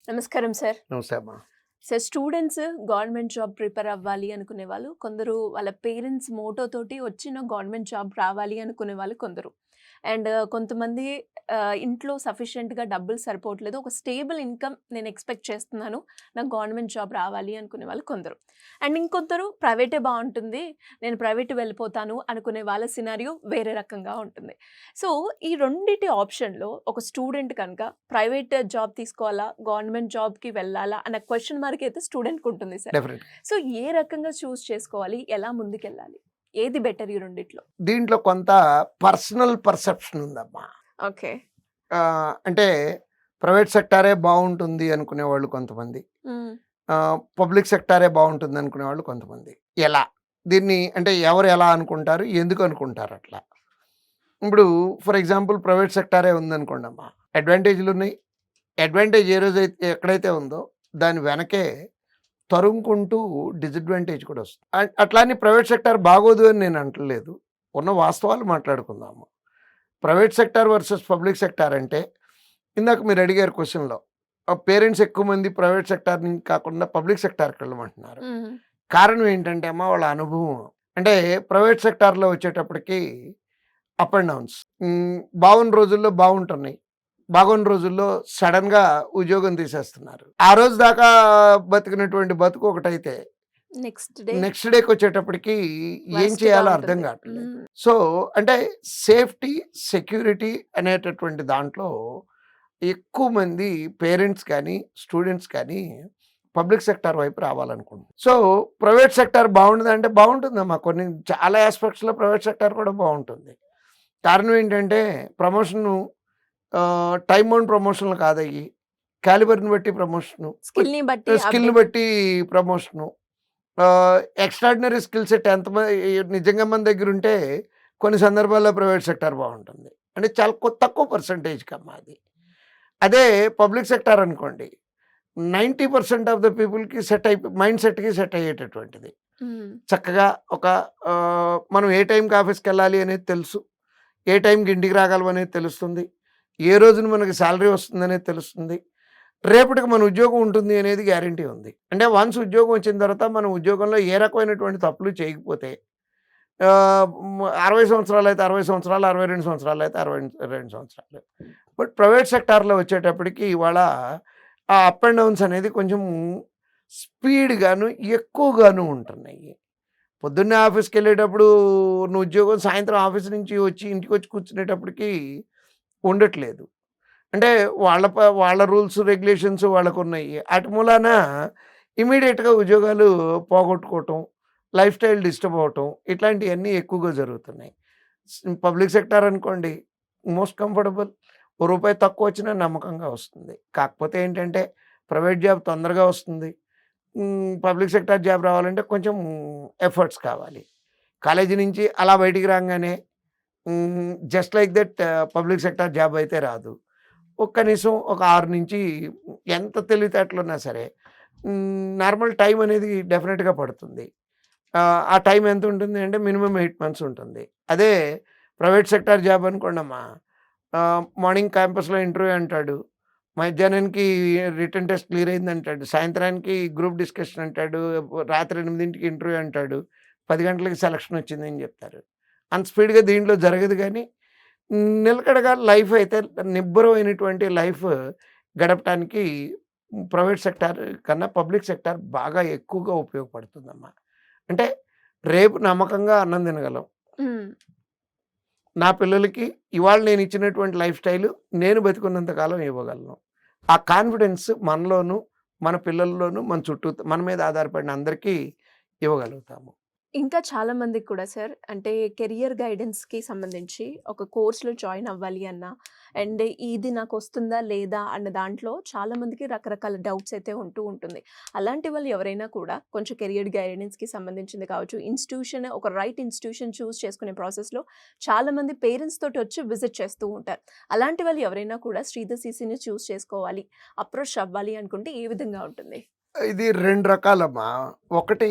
నమస్కారం సార్. నమస్తే అమ్మా. Sir, students government job prepare అవ్వాలి అనుకునే వాళ్ళు కొందరు, వాళ్ళ పేరెంట్స్ మోటో తోటి వచ్చిన గవర్నమెంట్ జాబ్ రావాలి అనుకునే వాళ్ళు కొందరు. అండ్ కొంతమంది ఇంట్లో సఫిషియెంట్‌గా డబ్బులు సరిపోవట్లేదు. ఒక స్టేబుల్ ఇన్‌కమ్ నేను ఎక్స్‌పెక్ట్ చేస్తున్నాను. నాకు గవర్నమెంట్ జాబ్ రావాలి అనుకునే వాళ్ళు కొందరు. అండ్ ఇంకొందరు ప్రైవేటే బావుంటుంది. నేను ప్రైవేట్ వెళ్ళిపోతాను అనుకునే వాళ్ళ సినారియో వేరే రకంగా ఉంటుంది. సో, ఈ రెండిటి ఆప్షన్‌లో ఒక స్టూడెంట్ కనుక ప్రైవేట్ జాబ్ తీసుకోవాలా? గవర్నమెంట్ జాబ్‌కి వెళ్ళాలా? అన్న క్వెషన్ మార్క్ అయితే స్టూడెంట్‌కి ఉంటుంది సార్. డెఫినెట్. సో, ఏ రకంగా చూజ్ చేసుకోవాలి? ఎలా ముందుకెళ్ళాలి? ఏది బెటర్ ఈ రెండిట్లో? దీంట్లో కొంత పర్సనల్ పర్సెప్షన్ ఉందమ్మా. ఓకే. అంటే ప్రైవేట్ సెక్టారే బాగుంటుంది అనుకునే వాళ్ళు కొంతమంది, హ్మ్. పబ్లిక్ సెక్టారే బాగుంటుంది అనుకునే వాళ్ళు కొంతమంది. ఎలా దీన్ని అంటే ఎవరు ఎలా అనుకుంటారు, ఎందుకు అనుకుంటారు అట్లా? ఇప్పుడు ఫర్ ఎగ్జాంపుల్ ప్రైవేట్ సెక్టారే ఉందనుకోండి అమ్మా, అడ్వాంటేజ్లు ఉన్నాయి. అడ్వాంటేజ్ ఏ రోజైతే ఎక్కడైతే ఉందో దాని వెనకే తరుముకుంటూ డిసడ్వాంటేజ్ కూడా వస్తుంది. అట్లా అని ప్రైవేట్ సెక్టార్ బాగోదు అని నేను అంటలేదు. ఉన్న వాస్తవాలు మాట్లాడుకుందాము. Private sector versus public sector అంటే ఇందాక మీరు అడిగారు క్వశ్చన్లో, పేరెంట్స్ ఎక్కువ మంది ప్రైవేట్ సెక్టార్ నుంచి కాకుండా పబ్లిక్ సెక్టార్కి వెళ్ళమంటున్నారు. హ్మ్. కారణం ఏంటంటే అమ్మ వాళ్ళ అనుభవం. అంటే ప్రైవేట్ సెక్టార్లో వచ్చేటప్పటికి అప్ అండ్ డౌన్స్, బాగున్న రోజుల్లో బాగుంటున్నాయి, బాగున్న రోజుల్లో సడన్గా ఉద్యోగం తీసేస్తున్నారు. ఆ రోజు దాకా బతికినటువంటి బతుకు ఒకటైతే నెక్స్ట్ డేకి వచ్చేటప్పటికి ఏం చేయాలో అర్థం కావట్లేదు. సో అంటే సేఫ్టీ, సెక్యూరిటీ అనేటటువంటి దాంట్లో ఎక్కువ మంది పేరెంట్స్ కానీ స్టూడెంట్స్ కానీ పబ్లిక్ సెక్టార్ వైపు రావాలనుకుంటున్నారు. సో ప్రైవేట్ సెక్టార్ బాగుంటుంది అంటే బాగుంటుందమ్మా. కొన్ని చాలా ఆస్పెక్ట్స్లో ప్రైవేట్ సెక్టార్ కూడా బాగుంటుంది. కారణం ఏంటంటే ప్రమోషన్ టైమ్ బౌండ్ ప్రమోషన్లు కాదయ్యి, క్యాలిబర్ని బట్టి ప్రమోషను, స్కిల్ని బట్టి ప్రమోషను. ఎక్స్ట్రాడినరీ స్కిల్ సెట్ నిజంగా మన దగ్గర ఉంటే కొన్ని సందర్భాల్లో ప్రైవేట్ సెక్టార్ బాగుంటుంది. అంటే చాలా తక్కువ పర్సంటేజ్కి అమ్మా అది. అదే పబ్లిక్ సెక్టార్ అనుకోండి, 90% ఆఫ్ ద పీపుల్కి మైండ్ సెట్కి సెట్ అయ్యేటటువంటిది. చక్కగా ఒక మనం ఏ టైంకి ఆఫీస్కి వెళ్ళాలి అనేది తెలుసు, ఏ టైంకి ఇంటికి రాగలం అనేది తెలుస్తుంది, ఏ రోజున మనకి శాలరీ వస్తుంది అనేది తెలుస్తుంది, రేపటికి మన ఉద్యోగం ఉంటుంది అనేది గ్యారంటీ ఉంది. అంటే వన్స్ ఉద్యోగం వచ్చిన తర్వాత మనం ఉద్యోగంలో ఏ రకమైనటువంటి తప్పులు చేయకపోతే 60 సంవత్సరాలు అయితే 60 సంవత్సరాలు, 62 సంవత్సరాలు అయితే 62 సంవత్సరాలు. బట్ ప్రైవేట్ సెక్టార్లో వచ్చేటప్పటికి ఇవాళ ఆ అప్ అండ్ డౌన్స్ అనేది కొంచెం స్పీడ్గాను ఎక్కువగాను ఉంటున్నాయి. పొద్దున్నే ఆఫీస్కి వెళ్ళేటప్పుడు నువ్వు ఉద్యోగం, సాయంత్రం ఆఫీస్ నుంచి వచ్చి ఇంటికి వచ్చి కూర్చునేటప్పటికి ఉండట్లేదు. అంటే వాళ్ళ రూల్స్ రెగ్యులేషన్స్ వాళ్ళకు ఉన్నాయి. అటు మూలాన ఇమీడియట్గా ఉద్యోగాలు పోగొట్టుకోవటం, లైఫ్ స్టైల్ డిస్టర్బ్ అవటం, ఇట్లాంటివన్నీ ఎక్కువగా జరుగుతున్నాయి. పబ్లిక్ సెక్టార్ అనుకోండి, మోస్ట్ కంఫర్టబుల్. రూపాయి తక్కువ వచ్చినా నమ్మకంగా వస్తుంది. కాకపోతే ఏంటంటే ప్రైవేట్ జాబ్ తొందరగా వస్తుంది, పబ్లిక్ సెక్టార్ జాబ్ రావాలంటే కొంచెం ఎఫర్ట్స్ కావాలి. కాలేజీ నుంచి అలా బయటికి రాగానే just like that public sector job అయితే రాదు. కనీసం ఒక 6 నుంచి ఎంత తెలివితేటలున్నా సరే నార్మల్ టైం అనేది డెఫినెట్గా పడుతుంది. ఆ టైం ఎంత ఉంటుంది అంటే మినిమం 8 months ఉంటుంది. అదే ప్రైవేట్ సెక్టార్ జాబ్ అనుకోండమ్మా, మార్నింగ్ క్యాంపస్లో ఇంటర్వ్యూ అంటాడు, మధ్యాహ్నానికి రిటర్న్ టెస్ట్ క్లియర్ అయింది అంటాడు, సాయంత్రానికి గ్రూప్ డిస్కషన్ అంటాడు, రాత్రి 8ంటికి ఇంటర్వ్యూ అంటాడు, 10 గంటలకి సెలక్షన్ వచ్చిందని చెప్తారు. అంత స్పీడ్గా దీంట్లో జరగదు. కానీ నిలకడగా లైఫ్ అయితే నిబ్బరమైనటువంటి లైఫ్ గడపడానికి ప్రైవేట్ సెక్టార్ కన్నా పబ్లిక్ సెక్టార్ బాగా ఎక్కువగా ఉపయోగపడుతుందమ్మా. అంటే రేపు నమ్మకంగా అన్నం తినగలం. నా పిల్లలకి ఇవాళ నేను ఇచ్చినటువంటి లైఫ్ స్టైలు నేను బతికున్నంతకాలం ఇవ్వగలను. ఆ కాన్ఫిడెన్స్ మనలోనూ, మన పిల్లల్లోనూ, మన చుట్టూ మన మీద ఆధారపడిన అందరికీ ఇవ్వగలుగుతాము. ఇంకా చాలా మందికి కూడా సార్, అంటే కెరియర్ గైడెన్స్‌కి సంబంధించి ఒక కోర్స్‌లో జాయిన్ అవ్వాలి అన్నా, అండ్ ఇది నాకు వస్తుందా లేదా అన్న దాంట్లో చాలా మందికి రకరకాల డౌట్స్ అయితే ఉంటుంది. అలాంటి వాళ్ళు ఎవరైనా కూడా కొంచెం కెరియర్ గైడెన్స్‌కి సంబంధించింది కావచ్చు, ఒక రైట్ ఇన్‌స్టిట్యూషన్ చూస్ చేసుకునే ప్రాసెస్‌లో చాలా మంది పేరెంట్స్ తోటి వచ్చి విజిట్ చేస్తూ ఉంటారు. అలాంటి వాళ్ళు ఎవరైనా కూడా శ్రీధర్ సీసీని చూస్ చేసుకోవాలి, అప్రోచ్ అవ్వాలి అనుకుంటే ఏ విధంగా ఉంటుంది? ఇది 2 రకాలమ్మా. ఒకటి,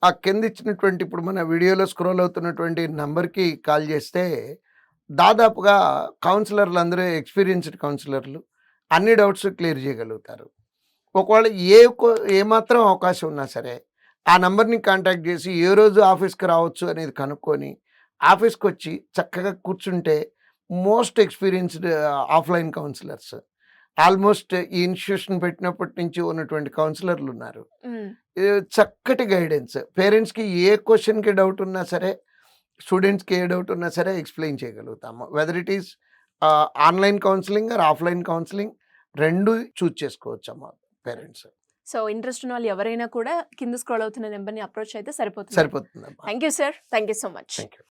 ఆ కింద ఇచ్చినటువంటి ఇప్పుడు మన వీడియోలో స్క్రోల్ అవుతున్నటువంటి నంబర్కి కాల్ చేస్తే దాదాపుగా కౌన్సిలర్లు అందరూ ఎక్స్పీరియన్స్డ్ కౌన్సిలర్లు, అన్ని డౌట్స్ క్లియర్ చేయగలుగుతారు. ఒకవేళ ఏమాత్రం అవకాశం ఉన్నా సరే ఆ నంబర్ని కాంటాక్ట్ చేసి ఏ రోజు ఆఫీస్కి రావచ్చు అనేది కనుక్కొని ఆఫీస్కి వచ్చి చక్కగా కూర్చుంటే most experienced offline counsellors almost ఈ ఇన్స్టిట్యూషన్ పెట్టినప్పటి నుంచి ఉన్నటువంటి కౌన్సిలర్లు ఉన్నారు. చక్కటి గైడెన్స్, పేరెంట్స్కి ఏ క్వశ్చన్కి డౌట్ ఉన్నా సరే, స్టూడెంట్స్కి ఏ డౌట్ ఉన్నా సరే ఎక్స్ప్లెయిన్ చేయగలుగుతాము. Whether it is online counselling or offline counselling రెండు చూజ్ చేసుకోవచ్చు అమ్మ పేరెంట్స్. సో ఇంట్రెస్ట్ ఉన్న వాళ్ళు ఎవరైనా కూడా కింద స్క్రోల్ అవుతున్న నెంబర్ని అప్రోచ్ అయితే సరిపోతుంది. సరిపోతుందమ్మా. Thank you sir, thank you so much. Thank you.